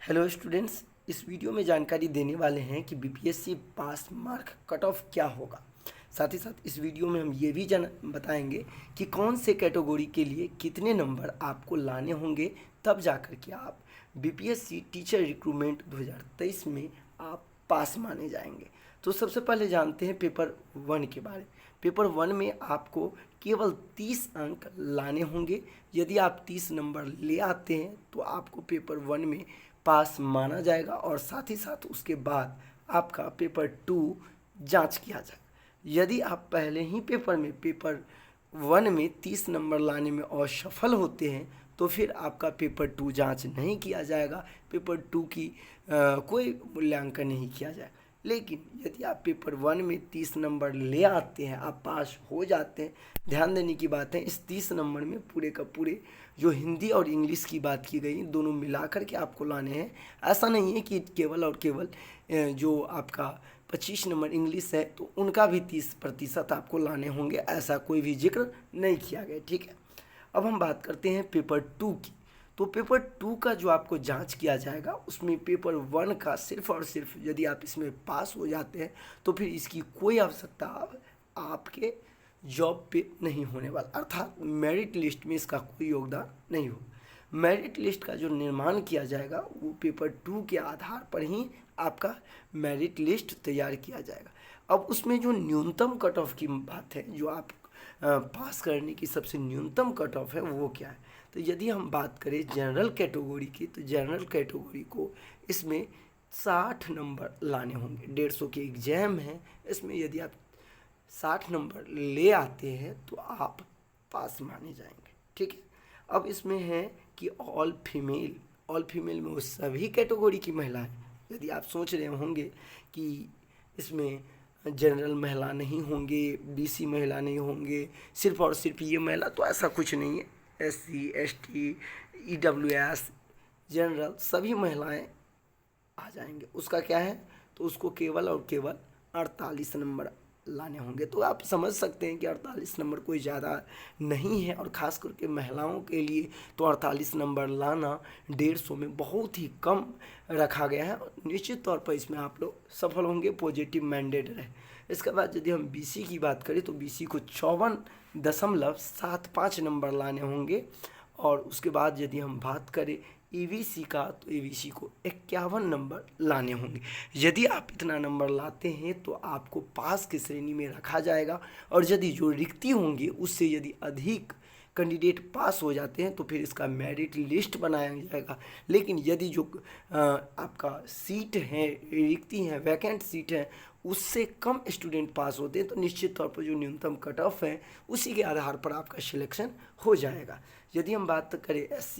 Hello students, इस video में जानकारी देने वाले हैं कि बीपीएससी पास मार्क कट ऑफ क्या होगा। साथ ही साथ इस वीडियो में हम ये भी बताएंगे कि कौन से कैटेगरी के लिए कितने नंबर आपको लाने होंगे, तब जाकर के आप बीपीएससी टीचर रिक्रूटमेंट 2023 में आप पास माने जाएंगे। तो सबसे पहले जानते हैं पेपर 1 के बारे में। पेपर 1 में आपको केवल 30 अंक लाने होंगे। यदि आप 30 नंबर ले आते हैं तो आपको पेपर 1 में पास माना जाएगा और साथ ही साथ उसके बाद आपका पेपर 2 जांच किया जाएगा। यदि आप पहले ही पेपर 1 में 30 नंबर लाने में असफल होते हैं तो फिर आपका पेपर 2 जांच नहीं किया जाएगा, पेपर 2 की कोई मूल्यांकन नहीं किया जाएगा। लेकिन यदि आप पेपर 1 में 30 नंबर ले आते हैं, आप पास हो जाते हैं। ध्यान देने की बात है, इस 30 नंबर में पूरे का पूरे जो हिंदी और इंग्लिश की बात की गई, दोनों मिलाकर के आपको लाने हैं। ऐसा नहीं है कि केवल और केवल जो आपका 25 नंबर इंग्लिश है तो उनका भी 30% आपको लाने होंगे, ऐसा कोई भी जिक्र नहीं किया गया। ठीक है, अब हम बात करते हैं पेपर 2 की। तो पेपर 2 का जो आपको जांच किया जाएगा उसमें पेपर 1 का सिर्फ और सिर्फ यदि आप इसमें पास हो जाते हैं तो फिर इसकी कोई आवश्यकता आपके जॉब पे नहीं होने वाला, अर्थात मेरिट लिस्ट में इसका कोई योगदान नहीं होगा। मेरिट लिस्ट का जो निर्माण किया जाएगा वो पेपर 2 के आधार पर ही आपका मेरिट लिस्ट तैयार किया जाएगा। अब उसमें जो न्यूनतम कट ऑफ की बात है, जो आप पास करने की सबसे न्यूनतम कट ऑफ है वो क्या है। तो यदि हम बात करें जनरल कैटेगरी की, तो जनरल कैटेगरी को इसमें 60 नंबर लाने होंगे। 150 के एग्जाम है, इसमें यदि आप 60 नंबर ले आते हैं तो आप पास माने जाएंगे। ठीक है, अब इसमें है कि ऑल फीमेल में वो सभी कैटेगरी की महिलाएं। यदि आप सोच रहे होंगे कि इसमें जनरल महिला नहीं होंगे, बीसी महिला नहीं होंगे, सिर्फ और सिर्फ ये महिला, तो ऐसा कुछ नहीं है। SC ST EWS जनरल सभी महिलाएं आ जाएंगे। उसका क्या है, तो उसको केवल और केवल 48 नंबर लाने होंगे। तो आप समझ सकते हैं कि 48 नंबर कोई ज़्यादा नहीं है, और ख़ास करके महिलाओं के लिए तो 48 नंबर लाना 150 में बहुत ही कम रखा गया है। निश्चित तौर पर इसमें आप लोग सफल होंगे, पॉजिटिव मैंडेट रहे। इसके बाद यदि हम BC की बात करें तो BC को 54.75 नंबर लाने होंगे। और उसके बाद यदि हम बात करें EVC का, तो EVC को 51 नंबर लाने होंगे। यदि आप इतना नंबर लाते हैं तो आपको पास की श्रेणी में रखा जाएगा, और यदि जो रिक्ति होंगी उससे यदि अधिक कैंडिडेट पास हो जाते हैं तो फिर इसका मेरिट लिस्ट बनाया जाएगा। लेकिन यदि जो आपका सीट है, रिक्ति है, वैकेंट सीट है, उससे कम स्टूडेंट पास होते हैं तो निश्चित तौर पर जो न्यूनतम कट ऑफ है उसी के आधार पर आपका सिलेक्शन हो जाएगा। यदि हम बात करें SC